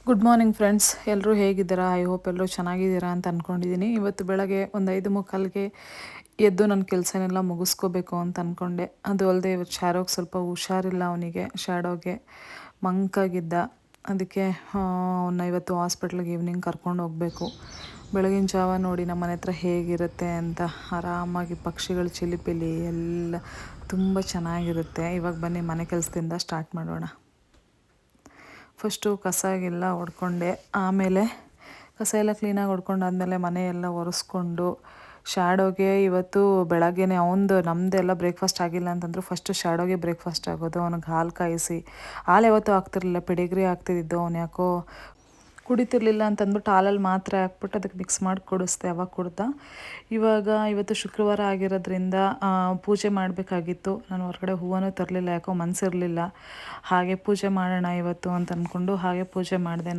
Good morning friends, ಎಲ್ಲರೂ ಹೇಗಿದ್ದೀರಾ? I hope ಎಲ್ಲರೂ ಚೆನ್ನಾಗಿದ್ದೀರಾ ಅಂತ ಅಂದ್ಕೊಂಡಿದ್ದೀನಿ. ಇವತ್ತು ಬೆಳಗ್ಗೆ ಒಂದು 5:45ಗೆ ಎದ್ದು ನನ್ನ ಕೆಲಸನೆಲ್ಲ ಮುಗಿಸ್ಕೋಬೇಕು ಅಂತ ಅಂದ್ಕೊಂಡೆ. ಅದು ಅಲ್ಲದೆ ಇವತ್ತು ಶ್ಯಾರೋಗೆ ಸ್ವಲ್ಪ ಹುಷಾರಿಲ್ಲ, ಅವನಿಗೆ ಶ್ಯಾಡೋಗೆ ಮಂಕಾಗಿದ್ದ. ಅದಕ್ಕೆ ಅವನ್ನ ಇವತ್ತು ಹಾಸ್ಪಿಟ್ಲಿಗೆ ಈವ್ನಿಂಗ್ ಕರ್ಕೊಂಡು ಹೋಗಬೇಕು. ಬೆಳಗಿನ ಜಾವ ನೋಡಿ ನಮ್ಮ ಮನೆ ಹತ್ರ ಹೇಗಿರುತ್ತೆ ಅಂತ, ಆರಾಮಾಗಿ ಪಕ್ಷಿಗಳು ಚಿಲಿಪಿಲಿ ಎಲ್ಲ ತುಂಬ ಚೆನ್ನಾಗಿರುತ್ತೆ. ಇವಾಗ ಬನ್ನಿ ಮನೆ ಕೆಲಸದಿಂದ ಸ್ಟಾರ್ಟ್ ಮಾಡೋಣ. ಫಸ್ಟು ಕಸಗೆಲ್ಲ ಹೊಡ್ಕೊಂಡೆ, ಆಮೇಲೆ ಕಸ ಎಲ್ಲ ಕ್ಲೀನಾಗಿ ಹೊಡ್ಕೊಂಡಾದ್ಮೇಲೆ ಮನೆಯೆಲ್ಲ ಒರೆಸ್ಕೊಂಡು ಶ್ಯಾಡೋಗೆ ಇವತ್ತು ಬೆಳಗ್ಗೆನೇ ನಮ್ಮದೆಲ್ಲ ಬ್ರೇಕ್ಫಾಸ್ಟ್ ಆಗಿಲ್ಲ ಅಂತಂದರೂ ಫಸ್ಟು ಶ್ಯಾಡೋಗೆ ಬ್ರೇಕ್ಫಾಸ್ಟ್ ಆಗೋದು. ಅವ್ನಿಗೆ ಹಾಲು ಕಾಯಿಸಿ, ಹಾಲು ಯಾವತ್ತೂ ಆಗ್ತಿರಲಿಲ್ಲ, ಪೆಡಿಗ್ರಿ ಆಗ್ತಿದ್ದು. ಅವ್ನು ಯಾಕೋ ಕುಡಿತಿರ್ಲಿಲ್ಲ ಅಂತಂದ್ಬಿಟ್ಟು ಹಾಲಲ್ಲಿ ಮಾತ್ರ ಹಾಕ್ಬಿಟ್ಟು ಅದಕ್ಕೆ ಮಿಕ್ಸ್ ಮಾಡಿ ಕೊಡಿಸ್ದೆ, ಅವಾಗ ಕುಡ್ದ. ಇವತ್ತು ಶುಕ್ರವಾರ ಆಗಿರೋದ್ರಿಂದ ಪೂಜೆ ಮಾಡಬೇಕಾಗಿತ್ತು. ನಾನು ಹೊರಗಡೆ ಹೂವನೂ ತರಲಿಲ್ಲ, ಯಾಕೋ ಮನಸ್ಸಿರಲಿಲ್ಲ. ಹಾಗೆ ಪೂಜೆ ಮಾಡೋಣ ಇವತ್ತು ಅಂತ ಅಂದ್ಕೊಂಡು ಹಾಗೆ ಪೂಜೆ ಮಾಡಿದೆ.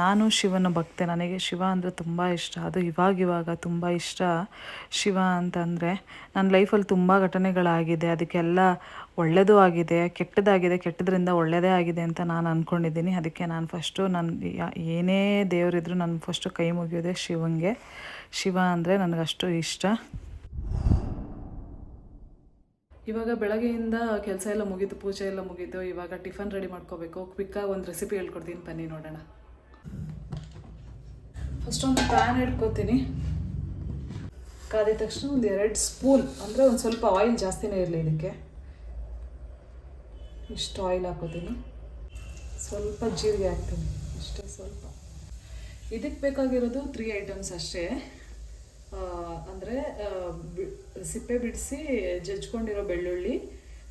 ನಾನು ಶಿವನ ಭಕ್ತೆ, ನನಗೆ ಶಿವ ಅಂದರೆ ತುಂಬ ಇಷ್ಟ. ಅದು ಇವಾಗ ತುಂಬ ಇಷ್ಟ ಶಿವ ಅಂತಂದರೆ. ನನ್ನ ಲೈಫಲ್ಲಿ ತುಂಬ ಘಟನೆಗಳಾಗಿದೆ, ಅದಕ್ಕೆಲ್ಲ ಒಳ್ಳೆಯದು ಆಗಿದೆ, ಕೆಟ್ಟದಾಗಿದೆ, ಕೆಟ್ಟದ್ರಿಂದ ಒಳ್ಳೆಯದೇ ಆಗಿದೆ ಅಂತ ನಾನು ಅಂದ್ಕೊಂಡಿದ್ದೀನಿ. ಅದಕ್ಕೆ ನಾನು ಫಸ್ಟು ಏನೇ ದೇವರಿದ್ರು ನಾನು ಫಸ್ಟು ಕೈ ಮುಗಿಯೋದೆ ಶಿವಂಗೆ. ಶಿವ ಅಂದರೆ ನನಗಷ್ಟು ಇಷ್ಟ. ಇವಾಗ ಬೆಳಗ್ಗೆಯಿಂದ ಕೆಲಸ ಎಲ್ಲ ಮುಗೀತು, ಪೂಜೆ ಎಲ್ಲ ಮುಗೀತು. ಇವಾಗ ಟಿಫನ್ ರೆಡಿ ಮಾಡ್ಕೋಬೇಕು. ಕ್ವಿಕ್ಕಾಗಿ ಒಂದು ರೆಸಿಪಿ ಹೇಳ್ಕೊಡ್ತೀನಿ, ಬನ್ನಿ ನೋಡೋಣ. ಫಸ್ಟ್ ಒಂದು ಪ್ಯಾನ್ ಇಟ್ಕೋತೀನಿ. ಕಾದಿದ ತಕ್ಷಣ ಒಂದು 2 ಸ್ಪೂನ್, ಅಂದರೆ ಒಂದು ಸ್ವಲ್ಪ ಆಯಿಲ್ ಜಾಸ್ತಿನೇ ಇರಲಿ ಇದಕ್ಕೆ. ಇಷ್ಟು ಆಯಿಲ್ ಹಾಕೋತೀನಿ, ಸ್ವಲ್ಪ ಜೀರಿಗೆ ಹಾಕ್ತೀನಿ, ಅಷ್ಟೇ ಸ್ವಲ್ಪ. ಇದಕ್ಕೆ ಬೇಕಾಗಿರೋದು 3 ಐಟಮ್ಸ್ ಅಷ್ಟೇ. ಅಂದರೆ ಸಿಪ್ಪೆ ಬಿಡಿಸಿ ಜಜ್ಕೊಂಡಿರೋ ಬೆಳ್ಳುಳ್ಳಿ,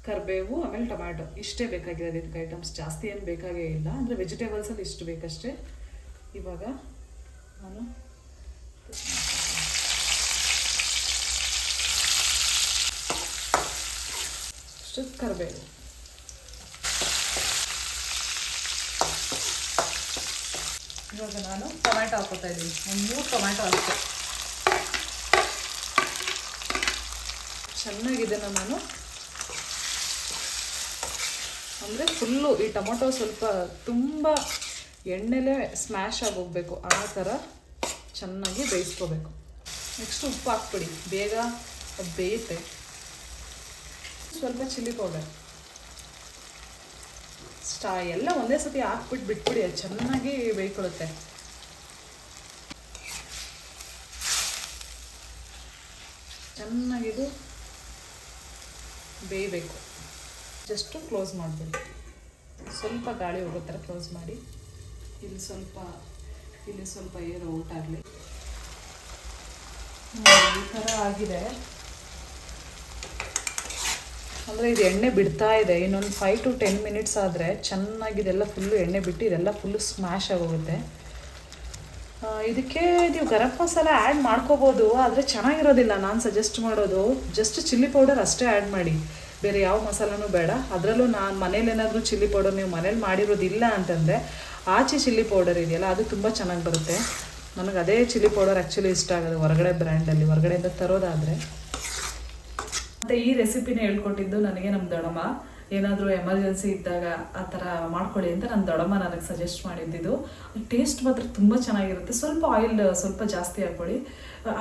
ಕರಿಬೇವು, ಆಮೇಲೆ ಟೊಮ್ಯಾಟೊ, ಇಷ್ಟೇ ಬೇಕಾಗಿರೋದು ಇದಕ್ಕೆ ಐಟಮ್ಸ್. ಜಾಸ್ತಿ ಏನು ಬೇಕಾಗೇ ಇಲ್ಲ, ಅಂದರೆ ವೆಜಿಟೇಬಲ್ಸಲ್ಲಿ ಇಷ್ಟು ಬೇಕಷ್ಟೇ. ಇವಾಗ ನಾನು ಅಷ್ಟು ಕರಿಬೇವು, ಇವಾಗ ನಾನು ಟೊಮ್ಯಾಟೊ ಹಾಕೋತಾ ಇದ್ದೀನಿ, ಒಂದು 3 ಟೊಮ್ಯಾಟೊ ಅಷ್ಟೇ. ಚೆನ್ನಾಗಿದೆನ ನಾನು, ಅಂದರೆ ಫುಲ್ಲು ಈ ಟೊಮೊಟೊ ಸ್ವಲ್ಪ ತುಂಬ ಎಣ್ಣೆಲೇ ಸ್ಮ್ಯಾಶ್ ಆಗೋಗಬೇಕು, ಆ ಥರ ಚೆನ್ನಾಗಿ ಬೇಯಿಸ್ಕೋಬೇಕು. ನೆಕ್ಸ್ಟ್ ಉಪ್ಪು ಹಾಕ್ಬಿಡಿ, ಬೇಗ ಅದು ಬೇಯುತ್ತೆ. ಸ್ವಲ್ಪ ಚಿಲ್ಲಿ ಪೌಡರ್, ಎಲ್ಲ ಒಂದೇ ಸತಿ ಹಾಕ್ಬಿಟ್ಟು ಬಿಟ್ಬಿಡಿ, ಅದು ಚೆನ್ನಾಗಿ ಬೇಯ್ಕೊಳ್ಳುತ್ತೆ. ಚೆನ್ನಾಗಿದು ಬೇಯಬೇಕು. ಜಸ್ಟು ಕ್ಲೋಸ್ ಮಾಡಿಬಿಡಿ, ಸ್ವಲ್ಪ ಗಾಳಿ ಹೋಗೋ ಥರ ಕ್ಲೋಸ್ ಮಾಡಿ. ಇಲ್ಲಿ ಸ್ವಲ್ಪ ಏರ್ ಔಟ್ ಆಗಲಿ. ಈ ಥರ ಆಗಿದೆ, ಅಂದರೆ ಇದು ಎಣ್ಣೆ ಬಿಡ್ತಾ ಇದೆ. ಇನ್ನೊಂದು 5 to 10 ಮಿನಿಟ್ಸ್ ಆದರೆ ಚೆನ್ನಾಗಿದೆಲ್ಲ ಫುಲ್ಲು ಎಣ್ಣೆ ಬಿಟ್ಟು ಇದೆಲ್ಲ ಫುಲ್ಲು ಸ್ಮ್ಯಾಶ್ ಆಗೋಗುತ್ತೆ. ಇದಕ್ಕೆ ನೀವು ಗರಂ ಮಸಾಲ ಆ್ಯಡ್ ಮಾಡ್ಕೋಬೋದು, ಆದರೆ ಚೆನ್ನಾಗಿರೋದಿಲ್ಲ. ನಾನು ಸಜೆಸ್ಟ್ ಮಾಡೋದು ಜಸ್ಟ್ ಚಿಲ್ಲಿ ಪೌಡರ್ ಅಷ್ಟೇ ಆ್ಯಡ್ ಮಾಡಿ, ಬೇರೆ ಯಾವ ಮಸಾಲನೂ ಬೇಡ. ಅದರಲ್ಲೂ ನಾನು ಮನೇಲಿ ಏನಾದರೂ ಚಿಲ್ಲಿ ಪೌಡರ್ ನೀವು ಮನೇಲಿ ಮಾಡಿರೋದಿಲ್ಲ ಅಂತಂದರೆ ಆಚೆ ಚಿಲ್ಲಿ ಪೌಡರ್ ಇದೆಯಲ್ಲ, ಅದು ತುಂಬ ಚೆನ್ನಾಗಿ ಬರುತ್ತೆ. ನನಗೆ ಅದೇ ಚಿಲ್ಲಿ ಪೌಡರ್ ಆ್ಯಕ್ಚುಲಿ ಇಷ್ಟ ಆಗೋದು, ಹೊರಗಡೆ ಬ್ರ್ಯಾಂಡಲ್ಲಿ, ಹೊರಗಡೆಯಿಂದ ತರೋದಾದರೆ. ಮತ್ತು ಈ ರೆಸಿಪಿನೇ ಹೇಳ್ಕೊಟ್ಟಿದ್ದು ನನಗೆ ನಮ್ಮ ದೊಡ್ಡಮ್ಮ. ಏನಾದರೂ ಎಮರ್ಜೆನ್ಸಿ ಇದ್ದಾಗ ಆ ಥರ ಮಾಡ್ಕೊಳ್ಳಿ ಅಂತ ನನ್ನ ದೊಡ್ಡಮ್ಮ ನನಗೆ ಸಜೆಸ್ಟ್ ಮಾಡಿದ್ದಿದ್ದು. ಟೇಸ್ಟ್ ಮಾತ್ರ ತುಂಬ ಚೆನ್ನಾಗಿರುತ್ತೆ. ಸ್ವಲ್ಪ ಆಯಿಲ್ ಸ್ವಲ್ಪ ಜಾಸ್ತಿ ಹಾಕ್ಕೊಳ್ಳಿ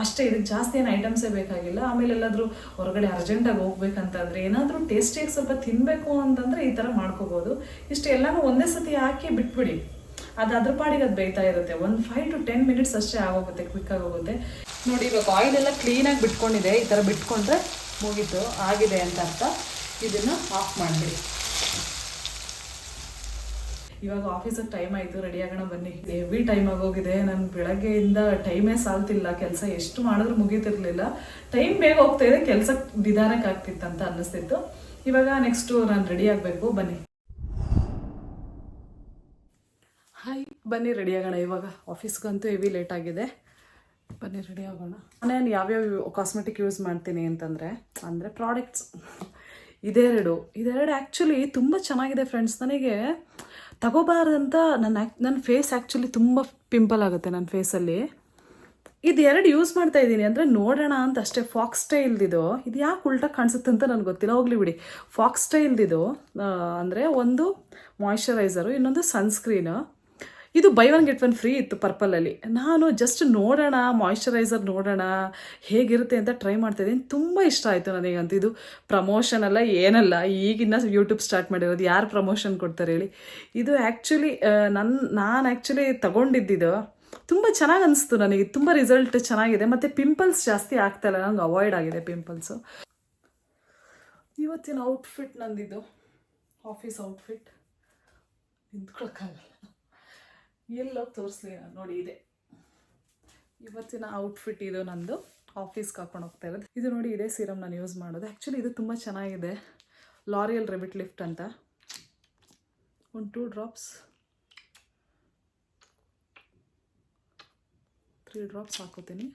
ಅಷ್ಟೇ. ಇದಕ್ಕೆ ಜಾಸ್ತಿ ಏನು ಐಟಮ್ಸೇ ಬೇಕಾಗಿಲ್ಲ. ಆಮೇಲೆ ಎಲ್ಲಾದರೂ ಹೊರಗಡೆ ಅರ್ಜೆಂಟಾಗಿ ಹೋಗ್ಬೇಕಂತಂದರೆ, ಏನಾದರೂ ಟೇಸ್ಟಿಯಾಗಿ ಸ್ವಲ್ಪ ತಿನ್ನಬೇಕು ಅಂತಂದರೆ ಈ ಥರ ಮಾಡ್ಕೋಬೋದು. ಇಷ್ಟು ಎಲ್ಲನೂ ಒಂದೇ ಸತಿ ಹಾಕಿ ಬಿಟ್ಬಿಡಿ, ಅದು ಅದ್ರ ಪಾಡಿಗೆ ಅದು ಬೇಯ್ತಾ ಇರುತ್ತೆ. ಒಂದು 5 to 10 ಮಿನಿಟ್ಸ್ ಅಷ್ಟೇ ಆಗೋಗುತ್ತೆ, ಕ್ವಿಕ್ಕಾಗಿ ಹೋಗುತ್ತೆ. ನೋಡಿ, ಇವಾಗ ಆಯಿಲ್ ಎಲ್ಲ ಕ್ಲೀನಾಗಿ ಬಿಟ್ಕೊಂಡಿದೆ. ಈ ಥರ ಬಿಟ್ಕೊಂಡ್ರೆ ಮುಗೀತು, ಆಗಿದೆ ಅಂತ ಅರ್ಥ. ಇದನ್ನು ಆಫ್ ಮಾಡಿಬಿಡಿ. ಇವಾಗ ಆಫೀಸಿಗೆ ಟೈಮ್ ಆಯಿತು, ರೆಡಿ ಆಗೋಣ ಬನ್ನಿ. ಹೆವಿ ಟೈಮ್ ಆಗೋಗಿದೆ. ನಾನು ಬೆಳಗ್ಗೆಯಿಂದ ಟೈಮೇ ಸಾಲ್ತಿಲ್ಲ, ಕೆಲಸ ಎಷ್ಟು ಮಾಡಿದ್ರೂ ಮುಗೀತಿರ್ಲಿಲ್ಲ. ಟೈಮ್ ಬೇಗ ಹೋಗ್ತಾ ಇದೆ, ಕೆಲಸ ನಿಧಾನಕ್ಕೆ ಆಗ್ತಿತ್ತು ಅಂತ ಅನ್ನಿಸ್ತಿತ್ತು. ಇವಾಗ ನೆಕ್ಸ್ಟು ನಾನು ರೆಡಿ ಆಗಬೇಕು, ಬನ್ನಿ. ಹಾಯ್, ಬನ್ನಿ ರೆಡಿ ಆಗೋಣ. ಇವಾಗ ಆಫೀಸ್ಗಂತೂ ಹೆವಿ ಲೇಟ್ ಆಗಿದೆ, ಬನ್ನಿ ರೆಡಿ ಆಗೋಣ. ನಾನೇನು ಯಾವ್ಯಾವ ಕಾಸ್ಮೆಟಿಕ್ ಯೂಸ್ ಮಾಡ್ತೀನಿ ಅಂದರೆ ಪ್ರಾಡಕ್ಟ್ಸ್ ಇದೆರಡು ಆ್ಯಕ್ಚುಲಿ ತುಂಬ ಚೆನ್ನಾಗಿದೆ ಫ್ರೆಂಡ್ಸ್. ನನಗೆ ತಗೋಬಾರ್ದಂತ ನನ್ನ ಫೇಸ್ ಆ್ಯಕ್ಚುಲಿ ತುಂಬ ಪಿಂಪಲ್ ಆಗುತ್ತೆ ನನ್ನ ಫೇಸಲ್ಲಿ. ಇದು 2 ಯೂಸ್ ಮಾಡ್ತಾ ಇದ್ದೀನಿ, ಅಂದರೆ ನೋಡೋಣ ಅಂತ ಅಷ್ಟೇ. ಫಾಕ್ಸ್ ಸ್ಟೈಲ್ದಿದು, ಇದು ಯಾಕೆ ಉಲ್ಟಾ ಕಾಣಿಸುತ್ತೆ ಅಂತ ನನಗೆ ಗೊತ್ತಿಲ್ಲ, ಹೋಗ್ಲಿ ಬಿಡಿ. ಫಾಕ್ಸ್ ಸ್ಟೈಲ್ದಿದು ಅಂದರೆ ಒಂದು ಮಾಯ್ಶ್ಚರೈಸರು, ಇನ್ನೊಂದು ಸನ್ಸ್ಕ್ರೀನು. ಇದು by one get one free ಇತ್ತು ಪರ್ಪಲಲ್ಲಿ. ನಾನು ಜಸ್ಟ್ ನೋಡೋಣ, ಮಾಯ್ಶ್ಚರೈಸರ್ ನೋಡೋಣ ಹೇಗಿರುತ್ತೆ ಅಂತ ಟ್ರೈ ಮಾಡ್ತಾಯಿದ್ದೀನಿ. ತುಂಬ ಇಷ್ಟ ಆಯಿತು ನನಗಂತೂ. ಇದು ಪ್ರಮೋಷನ್ ಅಲ್ಲ ಏನಲ್ಲ, ಈಗಿನ ಯೂಟ್ಯೂಬ್ ಸ್ಟಾರ್ಟ್ ಮಾಡಿರೋದು, ಯಾರು ಪ್ರಮೋಷನ್ ಕೊಡ್ತಾರೆ ಹೇಳಿ. ಇದು ಆ್ಯಕ್ಚುಲಿ ನಾನು ಆ್ಯಕ್ಚುಲಿ ತೊಗೊಂಡಿದ್ದಿದ್ದು ತುಂಬ ಚೆನ್ನಾಗಿ ಅನಿಸ್ತು ನನಗೆ. ತುಂಬ ರಿಸಲ್ಟ್ ಚೆನ್ನಾಗಿದೆ, ಮತ್ತು ಪಿಂಪಲ್ಸ್ ಜಾಸ್ತಿ ಆಗ್ತಾಯಿಲ್ಲ, ನಂಗೆ ಅವಾಯ್ಡ್ ಆಗಿದೆ ಪಿಂಪಲ್ಸು. ಇವತ್ತಿನ ಔಟ್ಫಿಟ್ ನಂದಿದ್ದು ಆಫೀಸ್ ಔಟ್ಫಿಟ್, ನಿಂತ್ಕೊಳಕ್ಕಾಗಲ್ಲ, ಎಲ್ಲೋ ತೋರಿಸ್ಲಿ ನಾನು. ನೋಡಿ ಇದೆ ಇವತ್ತಿನ ಔಟ್ಫಿಟ್, ಇದು ನಂದು ಆಫೀಸ್ಗೆ ಹಾಕೊಂಡು ಹೋಗ್ತಾ ಇರೋದು. ಇದು ನೋಡಿ, ಇದೇ ಸೀರಮ್ ನಾನು ಯೂಸ್ ಮಾಡೋದು. ಆ್ಯಕ್ಚುಲಿ ಇದು ತುಂಬ ಚೆನ್ನಾಗಿದೆ, ಲಾರಿಯಲ್ ರೆಬಿಟ್ ಲಿಫ್ಟ್ ಅಂತ. ಒಂದು 2 ಡ್ರಾಪ್ಸ್ 3 ಡ್ರಾಪ್ಸ್ ಹಾಕೋತೀನಿ.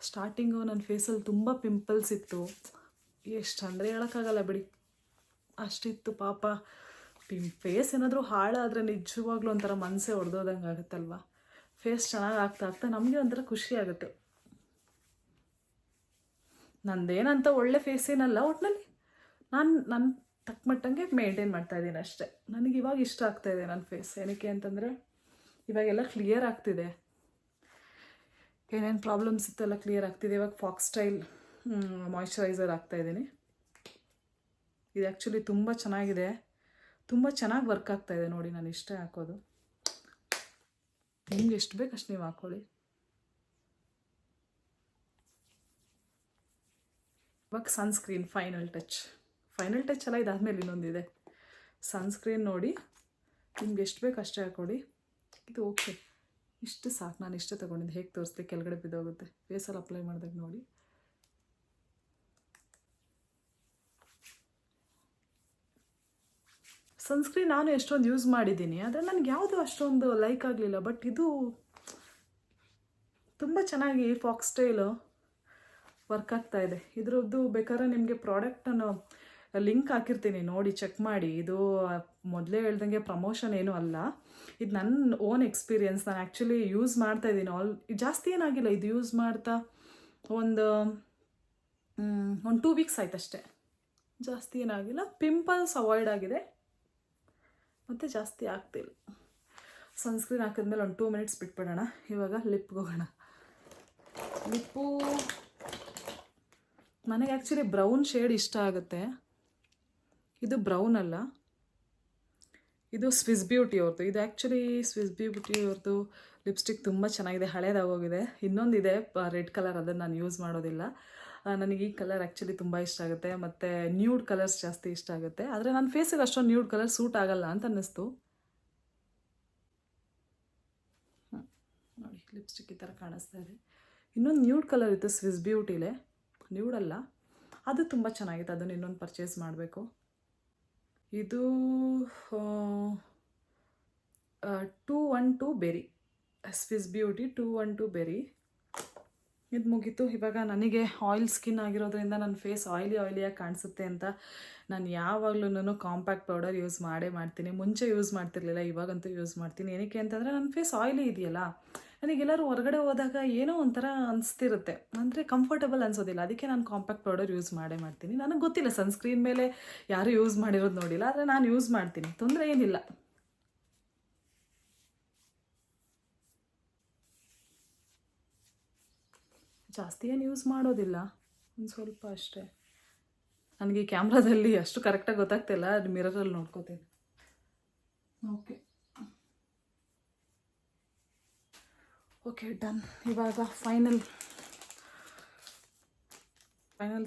ಸ್ಟಾರ್ಟಿಂಗು ನನ್ನ ಫೇಸಲ್ಲಿ ತುಂಬ ಪಿಂಪಲ್ಸ್ ಇತ್ತು, ಎಷ್ಟು ಅಂದರೆ ಹೇಳೋಕ್ಕಾಗಲ್ಲ ಬಿಡಿ, ಅಷ್ಟಿತ್ತು ಪಾಪ. ಫೇಸ್ ಏನಾದರೂ ಹಾಳಾದರೆ ನಿಜವಾಗ್ಲೂ ಒಂಥರ ಮನಸ್ಸೇ ಹೊಡೆದೋದಂಗೆ ಆಗುತ್ತಲ್ವ. ಫೇಸ್ ಚೆನ್ನಾಗಿ ಆಗ್ತಾ ನಮಗೆ ಒಂಥರ ಖುಷಿ ಆಗುತ್ತೆ. ನಂದೇನಂತ ಒಳ್ಳೆ ಫೇಸ್ ಏನಲ್ಲ, ಒಟ್ಟಿನಲ್ಲಿ ನನ್ನ ತಕ್ಕಮಟ್ಟಂಗೆ ಮೇಂಟೈನ್ ಮಾಡ್ತಾಯಿದ್ದೀನಿ ಅಷ್ಟೇ. ನನಗೆ ಇವಾಗ ಇಷ್ಟ ಆಗ್ತಾಯಿದೆ ನನ್ನ ಫೇಸ್. ಏನಕ್ಕೆ ಅಂತಂದರೆ ಇವಾಗೆಲ್ಲ ಕ್ಲಿಯರ್ ಆಗ್ತಿದೆ, ಏನೇನು ಪ್ರಾಬ್ಲಮ್ಸ್ ಇತ್ತೆಲ್ಲ ಕ್ಲಿಯರ್ ಆಗ್ತಿದೆ. ಇವಾಗ ಫಾಕ್ಸ್ ಸ್ಟೈಲ್ ಮಾಯ್ಶ್ಚರೈಸರ್ ಹಾಕ್ತಾಯಿದ್ದೀನಿ. ಇದು ಆ್ಯಕ್ಚುಲಿ ತುಂಬ ಚೆನ್ನಾಗಿದೆ, ತುಂಬ ಚೆನ್ನಾಗಿ ವರ್ಕ್ ಆಗ್ತಾಯಿದೆ. ನೋಡಿ, ನಾನು ಇಷ್ಟೇ ಹಾಕೋದು. ನಿಮ್ಗೆ ಎಷ್ಟು ಬೇಕು ಅಷ್ಟು ನೀವು ಹಾಕ್ಕೊಳ್ಳಿ. ಇವಾಗ ಸನ್ಸ್ಕ್ರೀನ್ ಫೈನಲ್ ಟಚ್ ಎಲ್ಲ ಇದಾದಮೇಲೆ ಇನ್ನೊಂದಿದೆ ಸನ್ಸ್ಕ್ರೀನ್. ನೋಡಿ, ನಿಮ್ಗೆ ಎಷ್ಟು ಬೇಕು ಅಷ್ಟೇ ಹಾಕ್ಕೊಳ್ಳಿ. ಇದು ಓಕೆ, ಇಷ್ಟು ಸಾಕು. ನಾನು ಇಷ್ಟೇ ತೊಗೊಂಡಿದ್ದು. ಹೇಗೆ ತೋರಿಸ್ದೆ, ಕೆಳಗಡೆ ಬಿದ್ದೋಗುತ್ತೆ ಫೇಸಲ್ಲಿ ಅಪ್ಲೈ ಮಾಡಿದಾಗ. ನೋಡಿ, ಸನ್ಸ್ಕ್ರೀನ್ ನಾನು ಎಷ್ಟೊಂದು ಯೂಸ್ ಮಾಡಿದ್ದೀನಿ, ಆದರೆ ನನಗೆ ಯಾವುದು ಅಷ್ಟೊಂದು ಲೈಕ್ ಆಗಲಿಲ್ಲ. ಬಟ್ ಇದು ತುಂಬ ಚೆನ್ನಾಗಿ ಫಾಕ್ಸ್ ಸ್ಟೈಲು ವರ್ಕ್ ಆಗ್ತಾಯಿದೆ. ಇದ್ರದ್ದು ಬೇಕಾದ್ರೆ ನಿಮಗೆ ಪ್ರಾಡಕ್ಟನ್ನು ಲಿಂಕ್ ಹಾಕಿರ್ತೀನಿ, ನೋಡಿ ಚೆಕ್ ಮಾಡಿ. ಇದು ಮೊದಲೇ ಹೇಳ್ದಂಗೆ ಪ್ರಮೋಷನ್ ಏನೂ ಅಲ್ಲ, ಇದು ನನ್ನ ಓನ್ ಎಕ್ಸ್ಪೀರಿಯನ್ಸ್. ನಾನು ಆ್ಯಕ್ಚುಲಿ ಯೂಸ್ ಮಾಡ್ತಾಯಿದ್ದೀನಿ. ಜಾಸ್ತಿ ಏನಾಗಿಲ್ಲ, ಇದು ಯೂಸ್ ಮಾಡ್ತಾ ಒಂದು 2 ವೀಕ್ಸ್ ಆಯ್ತು ಅಷ್ಟೇ, ಜಾಸ್ತಿ ಏನಾಗಿಲ್ಲ. ಪಿಂಪಲ್ಸ್ ಅವಾಯ್ಡ್ ಆಗಿದೆ, ಮತ್ತು ಜಾಸ್ತಿ ಆಗ್ತಿಲ್ಲ. ಸನ್ಸ್ಕ್ರೀನ್ ಹಾಕಿದ್ಮೇಲೆ ಒಂದು 2 ಮಿನಿಟ್ಸ್ ಬಿಟ್ಬಿಡೋಣ. ಇವಾಗ ಲಿಪ್ಗೆ ಹೋಗೋಣ. ಲಿಪ್ಪು ನನಗೆ ಆ್ಯಕ್ಚುಲಿ ಬ್ರೌನ್ ಶೇಡ್ ಇಷ್ಟ ಆಗುತ್ತೆ. ಇದು ಬ್ರೌನ್ ಅಲ್ಲ, ಇದು ಸ್ವಿಸ್ ಬ್ಯೂಟಿ ಅವ್ರದ್ದು. ಇದು ಆ್ಯಕ್ಚುಲಿ ಸ್ವಿಸ್ ಬ್ಯೂಟಿ ಅವ್ರದ್ದು ಲಿಪ್ಸ್ಟಿಕ್ ತುಂಬ ಚೆನ್ನಾಗಿದೆ, ಹಳೇದಾಗೋಗಿದೆ. ಇನ್ನೊಂದಿದೆ ರೆಡ್ ಕಲರ್, ಅದನ್ನು ನಾನು ಯೂಸ್ ಮಾಡೋದಿಲ್ಲ. ನನಗೆ ಈ ಕಲರ್ ಆ್ಯಕ್ಚುಲಿ ತುಂಬ ಇಷ್ಟ ಆಗುತ್ತೆ, ಮತ್ತು ನ್ಯೂಡ್ ಕಲರ್ಸ್ ಜಾಸ್ತಿ ಇಷ್ಟ ಆಗುತ್ತೆ. ಆದರೆ ನನ್ನ ಫೇಸಿಗೆ ಅಷ್ಟೊಂದು ನ್ಯೂಡ್ ಕಲರ್ ಸೂಟ್ ಆಗಲ್ಲ ಅಂತ ಅನ್ನಿಸ್ತು. ನೋಡಿ, ಲಿಪ್ಸ್ಟಿಕ್ ಈ ಥರ ಕಾಣಿಸ್ತಾ ಇದೆ. ಇನ್ನೊಂದು ನ್ಯೂಡ್ ಕಲರ್ ಇತ್ತು ಸ್ವಿಸ್ ಬ್ಯೂಟಿಲೇ, ನ್ಯೂಡಲ್ಲ, ಅದು ತುಂಬ ಚೆನ್ನಾಗಿತ್ತು. ಅದನ್ನು ಇನ್ನೊಂದು ಪರ್ಚೇಸ್ ಮಾಡಬೇಕು. ಇದು 212 ಬೆರಿ, ಸ್ವಿಸ್ ಬ್ಯೂಟಿ 212 ಬೆರಿ. ಇದು ಮುಗೀತು. ಇವಾಗ ನನಗೆ ಆಯಿಲ್ ಸ್ಕಿನ್ ಆಗಿರೋದ್ರಿಂದ ನನ್ನ ಫೇಸ್ ಆಯಿಲಿಯಾಗಿ ಕಾಣಿಸುತ್ತೆ ಅಂತ ನಾನು ಯಾವಾಗಲೂ ಕಾಂಪ್ಯಾಕ್ಟ್ ಪೌಡರ್ ಯೂಸ್ ಮಾಡ್ತೀನಿ. ಮುಂಚೆ ಯೂಸ್ ಮಾಡ್ತಿರ್ಲಿಲ್ಲ, ಇವಾಗಂತೂ ಯೂಸ್ ಮಾಡ್ತೀನಿ. ಏನಕ್ಕೆ ಅಂತಂದರೆ ನನ್ನ ಫೇಸ್ ಆಯಿಲಿ ಇದೆಯಲ್ಲ, ನನಗೆಲ್ಲರೂ ಹೊರಗಡೆ ಹೋದಾಗ ಏನೋ ಒಂಥರ ಅನಿಸ್ತಿರುತ್ತೆ, ಅಂದರೆ ಕಂಫರ್ಟಬಲ್ ಅನಿಸೋದಿಲ್ಲ. ಅದಕ್ಕೆ ನಾನು ಕಾಂಪ್ಯಾಕ್ಟ್ ಪೌಡರ್ ಯೂಸ್ ಮಾಡ್ತೀನಿ. ನನಗೆ ಗೊತ್ತಿಲ್ಲ, ಸನ್ಸ್ಕ್ರೀನ್ ಮೇಲೆ ಯಾರೂ ಯೂಸ್ ಮಾಡಿರೋದು ನೋಡಿಲ್ಲ, ಆದರೆ ನಾನು ಯೂಸ್ ಮಾಡ್ತೀನಿ, ತೊಂದರೆ ಏನಿಲ್ಲ. ಜಾಸ್ತಿ ಏನು ಯೂಸ್ ಮಾಡೋದಿಲ್ಲ, ಒಂದು ಸ್ವಲ್ಪ ಅಷ್ಟೇ. ನನಗೆ ಕ್ಯಾಮ್ರಾದಲ್ಲಿ ಅಷ್ಟು ಕರೆಕ್ಟಾಗಿ ಗೊತ್ತಾಗ್ತಿಲ್ಲ, ಅದು ಮಿರರಲ್ಲಿ ನೋಡ್ಕೋತೀನಿ. Okay done. ಇವಾಗ ಫೈನಲ್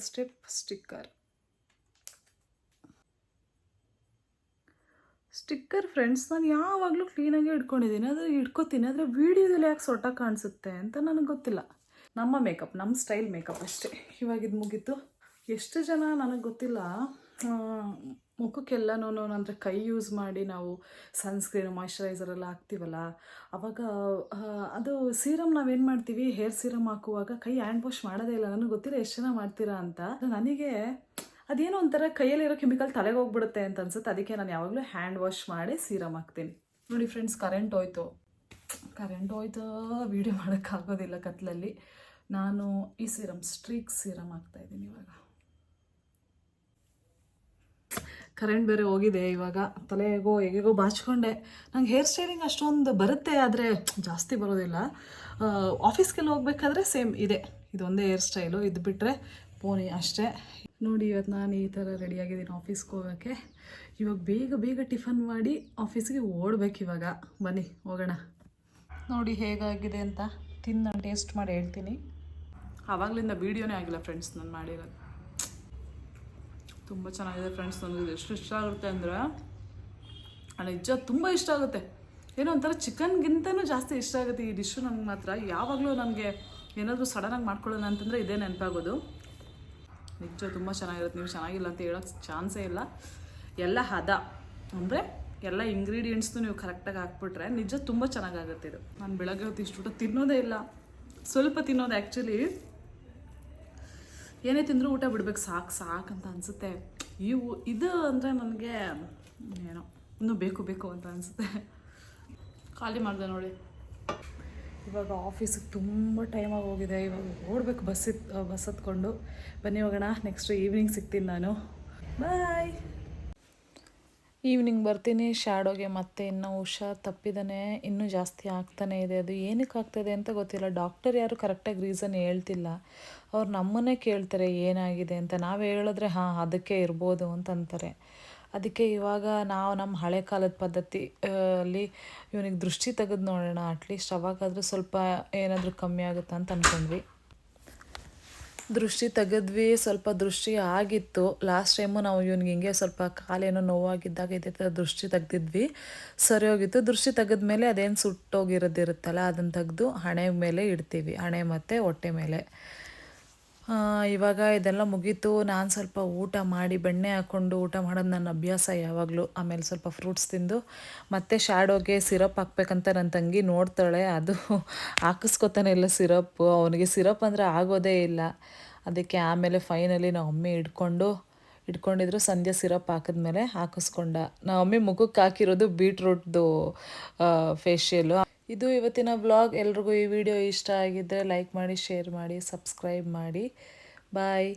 ಸ್ಟೆಪ್, ಸ್ಟಿಕ್ಕರ್ ಫ್ರೆಂಡ್ಸ್. ನಾನು ಯಾವಾಗಲೂ ಕ್ಲೀನಾಗಿ ಇಟ್ಕೊಂಡಿದ್ದೀನಿ, ಆದರೆ ಇಟ್ಕೋತೀನಿ, ಆದರೆ ವೀಡಿಯೋದಲ್ಲಿ ಯಾಕೆ ಸೊಟ್ಟಾಗಿ ಕಾಣಿಸುತ್ತೆ ಅಂತ ನನಗೆ ಗೊತ್ತಿಲ್ಲ. ನಮ್ಮ ಮೇಕಪ್, ನಮ್ಮ ಸ್ಟೈಲ್ ಮೇಕಪ್ ಅಷ್ಟೇ. ಇವಾಗ ಇದು ಮುಗೀತು. ಎಷ್ಟು ಜನ ನನಗೆ ಗೊತ್ತಿಲ್ಲ, ಮುಖಕ್ಕೆಲ್ಲನೂ ಅಂದರೆ ಕೈ ಯೂಸ್ ಮಾಡಿ ನಾವು ಸನ್ಸ್ಕ್ರೀನ್ ಮಾಯ್ಶ್ಚರೈಸರ್ ಎಲ್ಲ ಹಾಕ್ತೀವಲ್ಲ, ಆವಾಗ ಅದು ಸೀರಮ್ ನಾವೇನು ಮಾಡ್ತೀವಿ, ಹೇರ್ ಸೀರಮ್ ಹಾಕುವಾಗ ಕೈ ಹ್ಯಾಂಡ್ ವಾಶ್ ಮಾಡೋದೇ ಇಲ್ಲ. ನನಗೆ ಗೊತ್ತಿಲ್ಲ ಎಷ್ಟು ಜನ ಮಾಡ್ತೀರಾ ಅಂತ. ನನಗೆ ಅದೇನೋ ಒಂಥರ ಕೈಯಲ್ಲಿರೋ ಕೆಮಿಕಲ್ ತಲೆಗೆ ಹೋಗ್ಬಿಡುತ್ತೆ ಅಂತ ಅನ್ಸುತ್ತೆ. ಅದಕ್ಕೆ ನಾನು ಯಾವಾಗಲೂ ಹ್ಯಾಂಡ್ ವಾಶ್ ಮಾಡಿ ಸೀರಮ್ ಹಾಕ್ತೀನಿ. ನೋಡಿ ಫ್ರೆಂಡ್ಸ್, ಕರೆಂಟ್ ಹೋಯ್ತು, ವೀಡಿಯೋ ಮಾಡೋಕ್ಕಾಗೋದಿಲ್ಲ ಕತ್ಲಲ್ಲಿ. ನಾನು ಈ ಸೀರಮ್, ಸ್ಟ್ರೀಕ್ ಸೀರಮ್ ಹಾಕ್ತಾಯಿದ್ದೀನಿ. ಇವಾಗ ಕರೆಂಟ್ ಬೇರೆ ಹೋಗಿದೆ ಇವಾಗ. ತಲೆಗೋ ಹೇಗೋ ಬಾಚ್ಕೊಂಡೆ. ನಂಗೆ ಹೇರ್ ಸ್ಟೈಲಿಂಗ್ ಅಷ್ಟೊಂದು ಬರುತ್ತೆ, ಆದರೆ ಜಾಸ್ತಿ ಬರೋದಿಲ್ಲ. ಆಫೀಸ್ಗೆಲ್ಲ ಹೋಗ್ಬೇಕಾದ್ರೆ ಸೇಮ್ ಇದೆ, ಇದೊಂದೇ ಹೇರ್ ಸ್ಟೈಲು. ಇದು ಬಿಟ್ಟರೆ ಪೋನಿ ಅಷ್ಟೇ. ನೋಡಿ, ಇವತ್ತು ನಾನು ಈ ಥರ ರೆಡಿಯಾಗಿದ್ದೀನಿ ಆಫೀಸ್ಗೆ ಹೋಗೋಕ್ಕೆ. ಇವಾಗ ಬೇಗ ಬೇಗ ಟಿಫನ್ ಮಾಡಿ ಆಫೀಸ್ಗೆ ಓಡ್ಬೇಕು ಇವಾಗ. ಬನ್ನಿ ಹೋಗೋಣ. ನೋಡಿ ಹೇಗಾಗಿದೆ ಅಂತ ತಿಂದು ನಾನು ಟೇಸ್ಟ್ ಮಾಡಿ ಹೇಳ್ತೀನಿ. ಆವಾಗಲಿಂದ ವೀಡಿಯೋನೇ ಆಗಿಲ್ಲ ಫ್ರೆಂಡ್ಸ್ ನಾನು ಮಾಡಿರೋದು. ತುಂಬ ಚೆನ್ನಾಗಿದೆ ಫ್ರೆಂಡ್ಸ್. ನನಗೆ ಎಷ್ಟು ಇಷ್ಟ ಆಗುತ್ತೆ ಅಂದರೆ ನಿಜ ತುಂಬ ಇಷ್ಟ ಆಗುತ್ತೆ. ಏನೋ ಒಂಥರ ಚಿಕನ್ಗಿಂತನೂ ಜಾಸ್ತಿ ಇಷ್ಟ ಆಗುತ್ತೆ ಈ ಡಿಶ್ಶು ನನಗೆ ಮಾತ್ರ. ಯಾವಾಗಲೂ ನನಗೆ ಏನಾದರೂ ಸಡನ್ನಾಗಿ ಮಾಡ್ಕೊಳ್ಳೋಣ ಅಂತಂದರೆ ಇದೇ ನೆನಪಾಗೋದು. ನಿಜ ತುಂಬ ಚೆನ್ನಾಗಿರುತ್ತೆ. ನೀವು ಚೆನ್ನಾಗಿಲ್ಲ ಅಂತ ಹೇಳೋಕ್ಕೆ ಚಾನ್ಸೇ ಇಲ್ಲ. ಎಲ್ಲ ಹದ ಅಂದರೆ ಎಲ್ಲ ಇಂಗ್ರೀಡಿಯೆಂಟ್ಸ್ನು ನೀವು ಕರೆಕ್ಟಾಗಿ ಹಾಕ್ಬಿಟ್ರೆ ನಿಜ ತುಂಬ ಚೆನ್ನಾಗಾಗುತ್ತೆ ಇದು. ನಾನು ಬೆಳಗ್ಗೆ ಹೊತ್ತು ಇಷ್ಟು ಊಟ ತಿನ್ನೋದೇ ಇಲ್ಲ, ಸ್ವಲ್ಪ ತಿನ್ನೋದು. ಆ್ಯಕ್ಚುಲಿ ಏನೇ ತಿಂದರೂ ಊಟ ಬಿಡ್ಬೇಕು, ಸಾಕು ಅಂತ ಅನಿಸುತ್ತೆ. ಇದು ಅಂದರೆ ನನಗೆ ಏನೋ ಇನ್ನೂ ಬೇಕು ಅಂತ ಅನಿಸುತ್ತೆ. ಖಾಲಿ ಮಾಡಿದೆ ನೋಡಿ. ಇವಾಗ ಆಫೀಸಿಗೆ ತುಂಬ ಟೈಮಾಗಿ ಹೋಗಿದೆ. ಇವಾಗ ಓಡಬೇಕು ಬಸ್ ಹತ್ಕೊಂಡು. ಬನ್ನಿ ಹೋಗೋಣ. ನೆಕ್ಸ್ಟ್ ಈವ್ನಿಂಗ್ ಸಿಗ್ತೀನಿ ನಾನು. ಬಾಯ್. ಈವ್ನಿಂಗ್ ಬರ್ತೀನಿ. ಶ್ಯಾಡೋಗೆ ಮತ್ತೆ ಇನ್ನೂ ಹುಷಾರು ತಪ್ಪಿದ್ದಾನೆ, ಇನ್ನೂ ಜಾಸ್ತಿ ಆಗ್ತಾನೇ ಇದೆ. ಅದು ಏನಕ್ಕೆ ಆಗ್ತಾಯಿದೆ ಅಂತ ಗೊತ್ತಿಲ್ಲ. ಡಾಕ್ಟರ್ ಯಾರು ಕರೆಕ್ಟಾಗಿ ರೀಸನ್ ಹೇಳ್ತಿಲ್ಲ. ಅವ್ರು ನಮ್ಮನ್ನೇ ಕೇಳ್ತಾರೆ ಏನಾಗಿದೆ ಅಂತ. ನಾವು ಹೇಳಿದ್ರೆ ಹಾಂ ಅದಕ್ಕೆ ಇರ್ಬೋದು ಅಂತ ಅಂತಾರೆ. ಅದಕ್ಕೆ ಇವಾಗ ನಾವು ನಮ್ಮ ಹಳೆ ಕಾಲದ ಪದ್ಧತಿ ಅಲ್ಲಿ ಇವನಿಗೆ ದೃಷ್ಟಿ ತೆಗೆದು ನೋಡೋಣ. ಅಟ್ಲೀಸ್ಟ್ ಅವಾಗಾದರೂ ಸ್ವಲ್ಪ ಏನಾದರೂ ಕಮ್ಮಿ ಆಗುತ್ತಾ ಅಂತ ಅಂದ್ಕೊಂಡ್ವಿ. ದೃಷ್ಟಿ ತೆಗೆದ್ವಿ. ಸ್ವಲ್ಪ ದೃಷ್ಟಿ ಆಗಿತ್ತು. ಲಾಸ್ಟ್ ಟೈಮು ನಾವು ಇವನಿಗೆ ಹಿಂಗೆ ಸ್ವಲ್ಪ ಕಾಲೇನೋ ನೋವಾಗಿದ್ದಾಗ ಇದೇ ಥರ ದೃಷ್ಟಿ ತೆಗ್ದಿದ್ವಿ, ಸರಿ ಹೋಗಿತ್ತು. ದೃಷ್ಟಿ ತೆಗೆದ್ಮೇಲೆ ಅದೇನು ಸುಟ್ಟೋಗಿರೋದಿರುತ್ತಲ್ಲ ಅದನ್ನು ತೆಗೆದು ಹಣೆ ಮೇಲೆ ಇಡ್ತೀವಿ, ಹಣೆ ಮತ್ತು ಹೊಟ್ಟೆ ಮೇಲೆ. ಇವಾಗ ಇದೆಲ್ಲ ಮುಗೀತು. ನಾನು ಸ್ವಲ್ಪ ಊಟ ಮಾಡಿ ಬೆಣ್ಣೆ ಹಾಕ್ಕೊಂಡು ಊಟ ಮಾಡೋದು ನನ್ನ ಅಭ್ಯಾಸ ಯಾವಾಗಲೂ. ಆಮೇಲೆ ಸ್ವಲ್ಪ ಫ್ರೂಟ್ಸ್ ತಿಂದು ಮತ್ತೆ ಶ್ಯಾಡೋಗೆ ಸಿರಪ್ ಹಾಕ್ಬೇಕಂತ ನನ್ನ ತಂಗಿ ನೋಡ್ತಾಳೆ. ಅದು ಹಾಕಿಸ್ಕೊತಾನೆ ಇಲ್ಲ ಸಿರಪ್ಪು. ಅವನಿಗೆ ಸಿರಪ್ ಅಂದರೆ ಆಗೋದೇ ಇಲ್ಲ. ಅದಕ್ಕೆ ಆಮೇಲೆ ಫೈನಲಿ ನಾವು ಮಮ್ಮಿ ಇಟ್ಕೊಂಡಿದ್ರು. ಸಂಧ್ಯಾ ಸಿರಪ್ ಹಾಕಿದ್ಮೇಲೆ ಹಾಕಿಸ್ಕೊಂಡ. ನಾವು ಮಮ್ಮಿ ಮುಖಕ್ಕೆ ಹಾಕಿರೋದು ಬೀಟ್ರೂಟ್ದು ಫೇಶಿಯಲು. ಇದು ಇವತ್ತಿನ ವ್ಲಾಗ್. ಎಲ್ರಿಗೂ ಈ ವಿಡಿಯೋ ಇಷ್ಟ ಆಗಿದ್ದರೆ ಲೈಕ್ ಮಾಡಿ, ಶೇರ್ ಮಾಡಿ, ಸಬ್ಸ್ಕ್ರೈಬ್ ಮಾಡಿ. ಬಾಯ್.